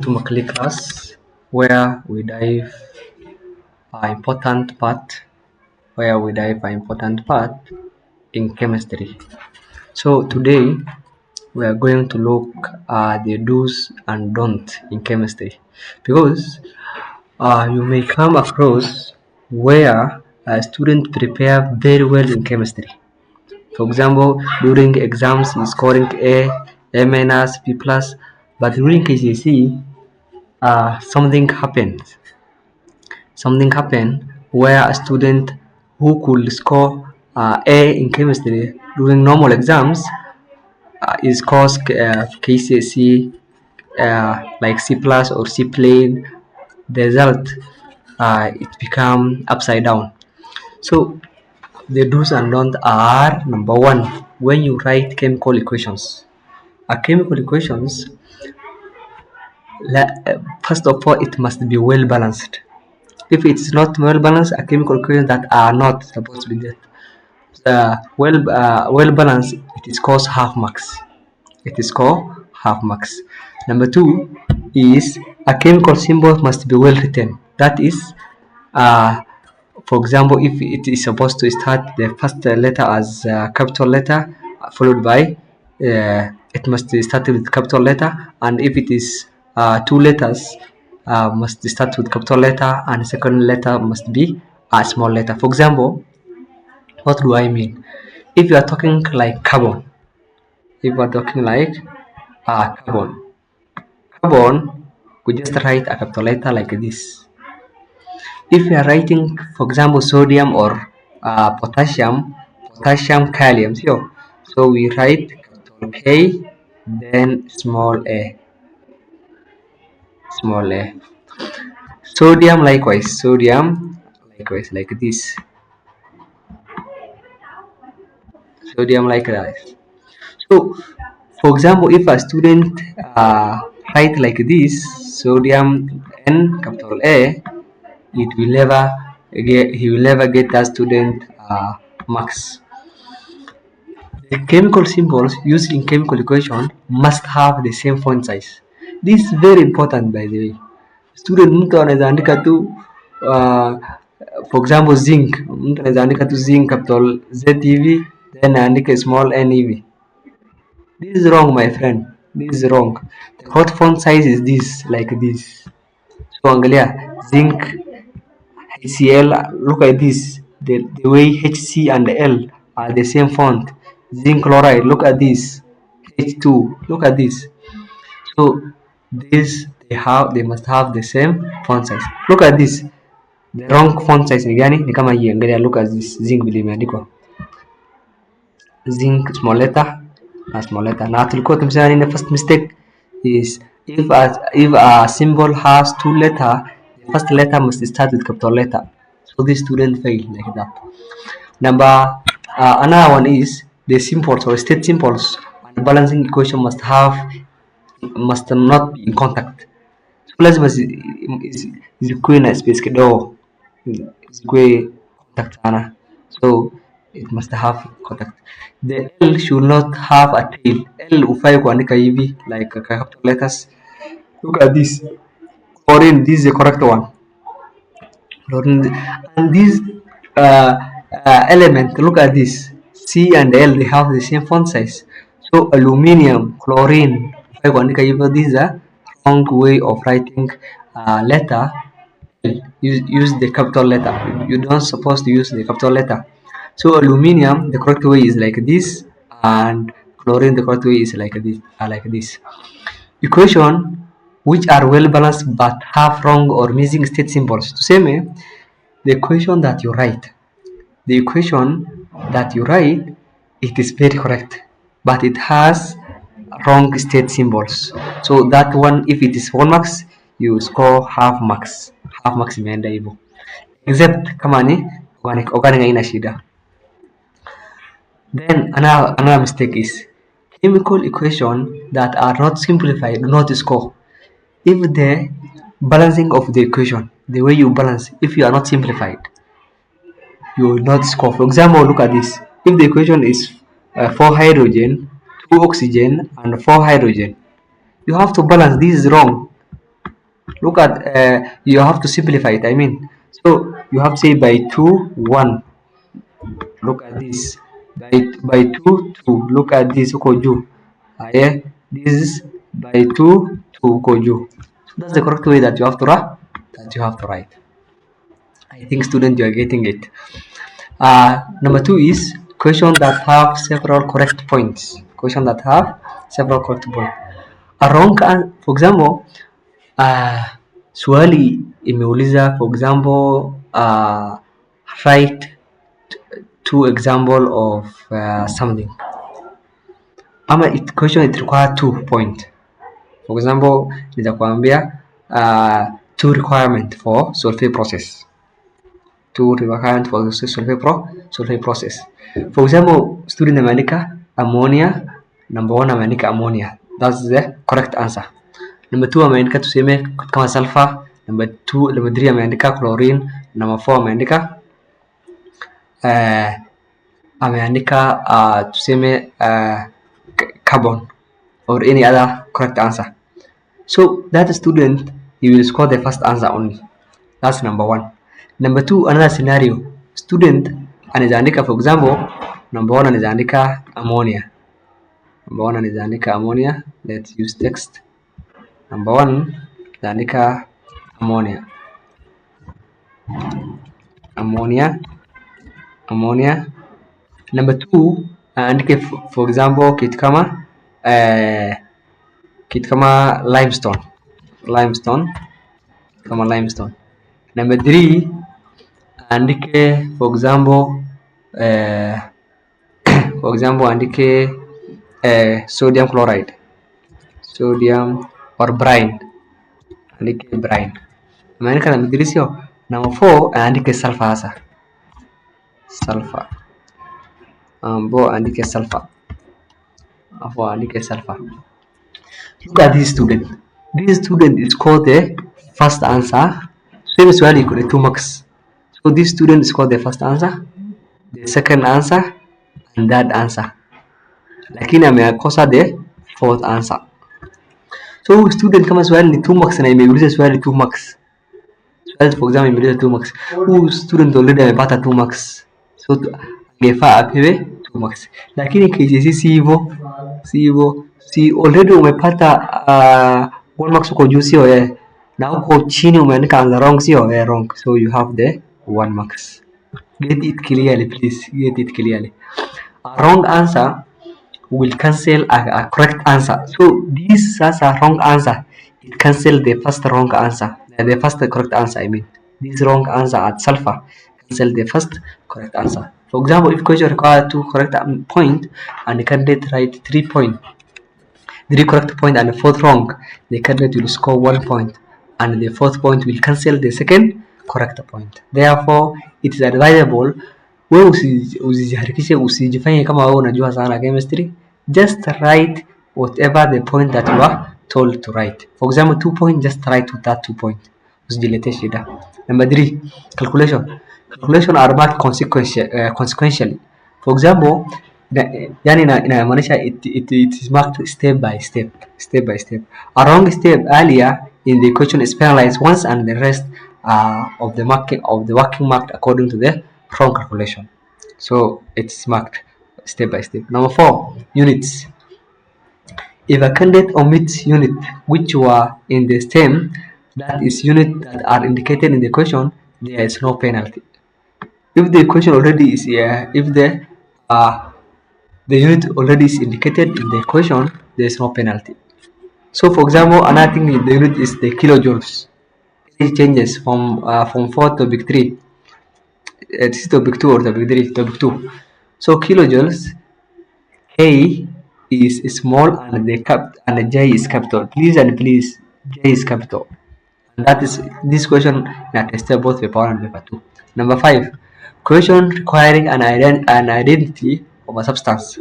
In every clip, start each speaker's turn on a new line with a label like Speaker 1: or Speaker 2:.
Speaker 1: To Makali class where we dive important part important part in chemistry. So today we are going to look at the do's and don'ts in chemistry because you may come across where a student prepare very well in chemistry. For example, during exams is scoring A minus, B plus, but during KCSE something happened where a student who could score A in chemistry during normal exams is scores KCSE like C plus or C plane. The result it become upside down. So the do's and don'ts are: number one, when you write chemical equations. Chemical equations, first of all, it must be well balanced. If it's not well balanced, a chemical equation that are not supposed to be there. Well balanced, it is called half marks. It is called half marks. Number two is a chemical symbol must be well written. That is, uh, for example, if it is supposed to start the first letter as a capital letter, followed by it must start with capital letter, and if it is two letters, must start with capital letter, and second letter must be a small letter. For example, what do I mean? If you are talking like carbon, if you are talking like carbon, we just write a capital letter like this. If you are writing, for example, sodium or potassium, calcium, so we write capital K, then small a. Sodium likewise like this. Sodium like that. So, for example, if a student write like this, sodium N capital A, he will never get that student marks. The chemical symbols used in chemical equation must have the same font size. This is very important, by the way. Student mtu anaweza andika tu for example zinc, mtu anaweza andika tu zinc capital Z hivi then aandike small n hivi. This is wrong, my friend. This is wrong. The correct font size is this, like this. So angalia zinc HCl, look at this. The way HC and L are the same font. Zinc chloride, look at this. H2, look at this. So this they must have the same font size. Look at this. The wrong font size ni gani? Ni kama hii. Angalia, look at this. Zinc vile imeandikwa. Zinc small letter na small letter. Na tulikuwa tumesema nini? The first mistake is if a symbol has two letters, the first letter must start with capital letter. So this student failed like that. Another one is the symbols or state symbols and balancing equation must not be in contact. So lazima zikuwe na space kidogo, zikuwe contact sana. So it must have contact. The L should not have a tail. L ufai kuandika hivi like capital letters. Look at this. Chlorine, this is the correct one. And this element, look at this. C and L, they have the same font size. So aluminium, chlorine, this is a wrong way of writing letter. Use the capital letter. You don't supposed to use the capital letter. So aluminium, the correct way is like this, and chlorine, the correct way is like this. Equation which are well balanced but have wrong or missing state symbols. Tuseme, the equation that you write, it is very correct, but it has wrong state symbols. So that one, if it is 1 marks, you score half marks. Half marks imeenda hivyo. Except kama ni organic haina shida. Then another mistake is chemical equation that are not simplified do not score. If the balancing of the equation, the way you balance, if you are not simplified, you will not score. For example, look at this. If the equation is 4 hydrogen, 2 oxygen, and 4 hydrogen, you have to balance. This is wrong. Look at you have to simplify it. I mean, so you have to say by 2 1. Look at this by 2 2. Look at this koju. Yeah, this is by 2 2 koju. So that's the correct way that you have to write. That you have to write. I think student you are getting it. Number two is question that have several correct points. Question that have several correct points. A wrong, for example, swali imeuliza, for example, write two example of something. Ama question it require 2 point. For example, nitakwambia two requirement for solve process. Two requirement for solve process. For example, student ameandika ammonia, number one ameandika ammonia. That's the correct answer. Number two ameandika tuseme kama sulfur, number three ameandika chlorine, number four ameandika tuseme carbon or any other correct answer. So that student he will score the first answer only. That's number one. Number two, another scenario. Student anaandika, for example, number one anaandika ammonia. Number one anaandika ammonia. Let's use text. Number one anaandika ammonia. Ammonia. Number two anaandika, for example, kitu kama limestone. Number three andike, for example, andike sodium chloride, or brine. Andike brine. Ameandika number three sio. Number four andike sulfur sasa. Sulfur. Andike sulfur. Look at this student. This student is called the first answer. Same swali iko 2 marks. So this student scored the first answer, the second answer, and third answer. Lakini amekosa the fourth answer. So student kama swali ni 2 marks na imeuliza swali 2 marks. Swali for example imeuliza 2 marks. Huyu student already amepata 2 marks. So angefaa apewe 2 marks. Lakini KCSE si hivyo. Si already umepata 1 marks uko juu sio na uko chini umeandika answer wrong sio wrong. So you have the 1 marks. Get it clearly, please. Get it clearly. A wrong answer will cancel a correct answer. So this is a wrong answer. It cancel the first wrong answer. The first correct answer, I mean. This wrong answer at sulfur cancel the first correct answer. For example, if question require 2 correct point and the candidate write 3 point, 3 correct point and the fourth wrong, the candidate will score 1 point and the fourth point will cancel the second correct point. Therefore, it is advisable wewe usijiharakishe, usijifanye kama wewe unajua sana chemistry. Just write whatever the point that you are told to write. For example, 2 point, just write with that 2 point. Usijilete shida. Number 3, calculation. Calculation are marked consequentially. For example, yani inamaanisha it is marked step by step. A wrong step earlier in the question is penalized once, and the rest of the working marked according to the wrong calculation. So it's marked step by step. Number 4, units. If a candidate omits unit which were in the stem, that is unit that are indicated in the question, there is no penalty. If the question already is if the unit already is indicated in the question, there is no penalty. So for example, another thing in the unit is the kilojoules. It changes from 4 to big 3. This is topic 2 or topic 3? Topic 2. So kilojoules, K is small and the J is capital. Please, J is capital. And that is this question that tested both paper 1 and paper 2. Number 5, question requiring an identity of a substance.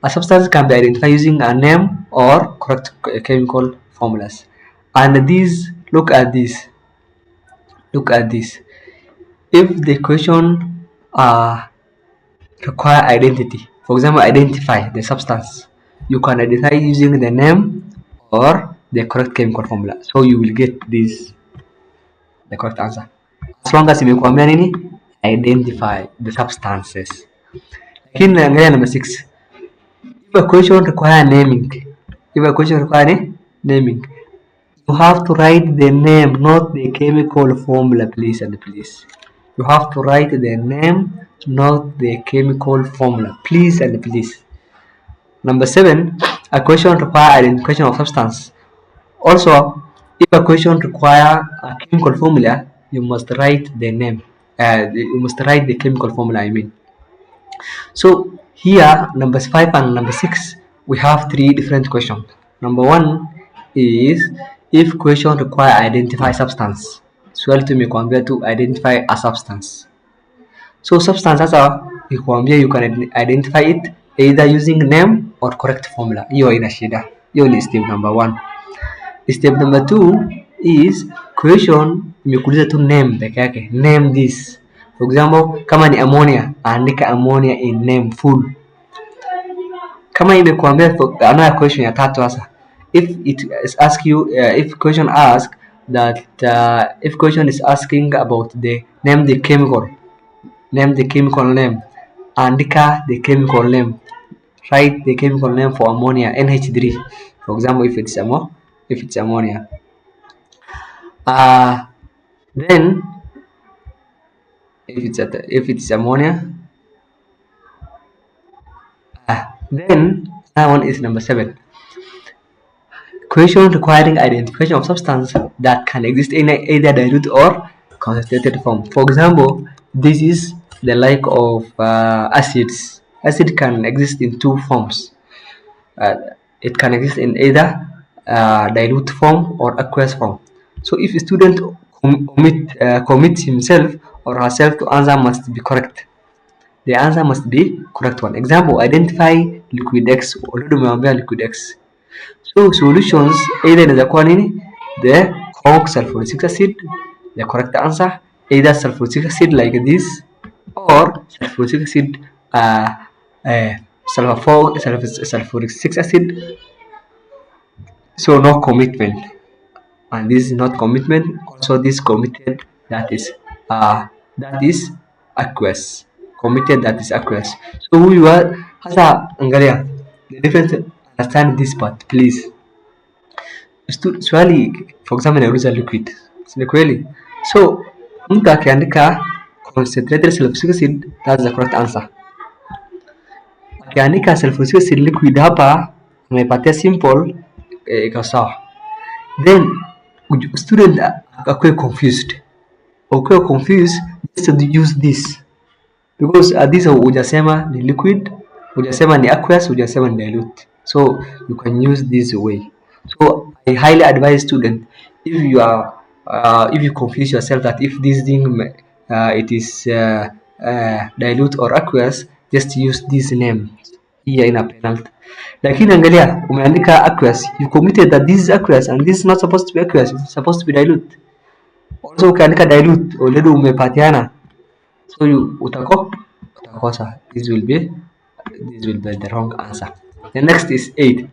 Speaker 1: A substance can be identified using a name or correct chemical formulas. And these, look at this. If the question require identity, for example, identify the substance, you can identify using the name or the correct chemical formula. So you will get this the correct answer. As long as imekuambia nini? Identify the substances. Lakini angalia number 6. If a question require naming, you have to write the name, not the chemical formula, please and please. You have to write the name, not the chemical formula, please and please. Number 7, a question require identification of substance. Also, if a question require a chemical formula, you must write the name. You must write the chemical formula, I mean. So here, numbers 5 and number 6, we have 3 different questions. Number 1 is if question require identify substance. Swali tumekuambia to identify a substance. So substance sasa ikuambia you can identify it either using name or correct formula. Hiyo haina shida. Hiyo ni step number 1. Step number 2 is question imekuuliza tu name peke yake. Name this. For example, kama ni ammonia, andika ammonia in name full. Kama imekuambia another question ya tatu sasa. If it is ask you if question ask that if question is asking about the name the chemical name, andika the chemical name. Write the chemical name for ammonia, NH3. For example, if it's ammonia. Then if it's ammonia, then that one is number 7. Question requiring identification of substance that can exist in either dilute or concentrated form. For example, this is the like of acids. Acid can exist in 2 forms. It can exist in either dilute form or aqueous form. So if a student commits himself or herself to answer must be correct. The answer must be correct one. Example, identify liquid X. Already umeambia liquid X. So solutions either inaweza kuwa nini? The Coke sulfuric acid, the correct answer. Either sulfuric acid like this or sulfuric acid sulfuric acid. So no commitment, and this is not commitment. Also this committed, that is aqueous. Committed, that is aqueous. So who you are hasa angalia the difference. Understand this part please. Swali for example inauliza liquid, si kweli? So mtu akiandika concentrated sulfuric acid, that's the correct answer. Akiandika sulfuric acid liquid hapa amepatia simple, iko sawa. Then student akwe confused, just use this because this hujasema ni liquid, hujasema ni aqueous, hujasema ni dilute, so you can use this way. So I highly advise student, if you confuse yourself that if this thing it is dilute or aqueous, just use this name here in a penalty. Lakini angalia umeandika aqueous, you committed that this is aqueous and this is not supposed to be aqueous, it's supposed to be dilute. Also ukiandika dilute already umepatiana, so utakosa. This will be the wrong answer. The next is 8.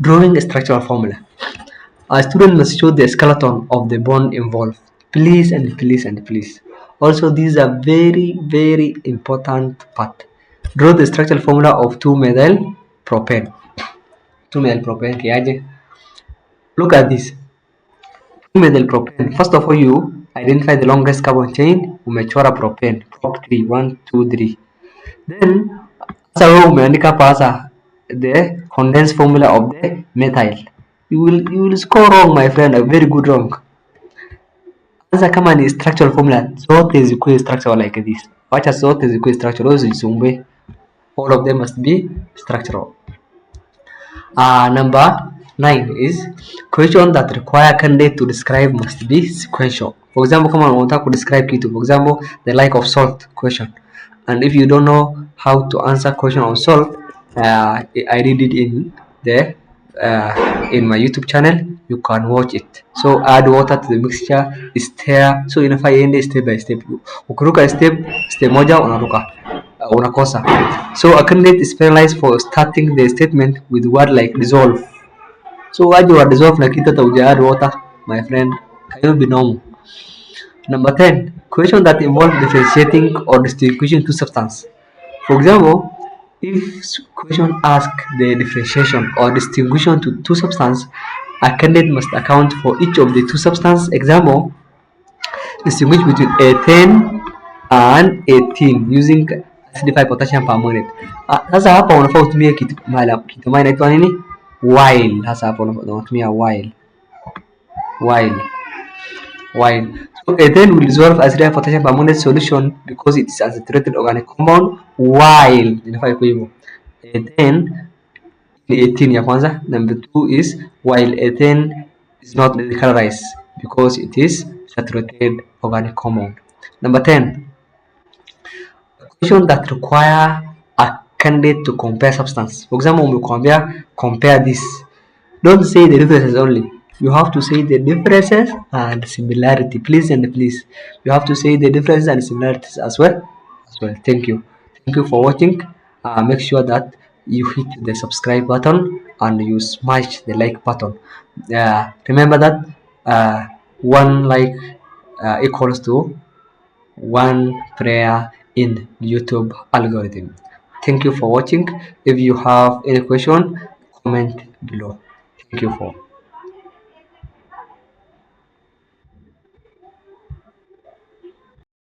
Speaker 1: Drawing a structural formula. A student must show the skeleton of the bond involved. Please and please and please. Also, this is a very, very important part. Draw the structural formula of 2-methyl propane. 2-methyl propane kiaje? Look at this. 2-methyl propane. First of all, you identify the longest carbon chain. Umechora propane. Prop 3. 1, 2, 3. Then, sasa wewe umeandika pasa the condensed formula of the methyl. You will score wrong, my friend, a very good wrong. Sasa kama ni structural formula, zote zikuwe structural like this. Wacha zote zikuwe structural, zisumbe. All of them must be structural. Number 9 is question that require candidate to describe must be sequential. For example, kama unataka ku describe kitu, for example, the like of salt question. And if you don't know how to answer question on salt, I did it in the in my YouTube channel. You can watch it. So add water to the mixture, stir. So inafaa iende step by step. Ukiruka step moja unaruka unakosa. So a candidate is penalized for starting the statement with word like dissolve. So why you are dissolve like it to add water, my friend, cannot be normal. Number 10. Question that involve differentiating or distinguishing two substances. For example, if question ask the differentiation or distinguishing to two substances, a candidate must account for each of the two substances. Example, distinguish between ethane and 18 using acidified potassium permanganate. Sasa hapa unafaa utumie kitu moja inaitwa nini? While. Sasa hapa unatumia while. While. So ethane will dissolve acidified potassium permanganate solution because it is a saturated organic compound. While inafaa ikuwe hivyo. Ethane ni 18 ya kwanza. Number 2 is while ethane is not colorized because it is saturated organic compound. Number 10. Question that require a candidate to compare substance. For example, umekwambia compare this. Don't say the differences only. You have to say the differences and similarity. Please and please. You have to say the differences and similarities as well. Thank you. Thank you for watching. Make sure that you hit the subscribe button and you smash the like button. Remember that one like equals to one prayer in YouTube algorithm. Thank you for watching. If you have any question, comment below. Thank you for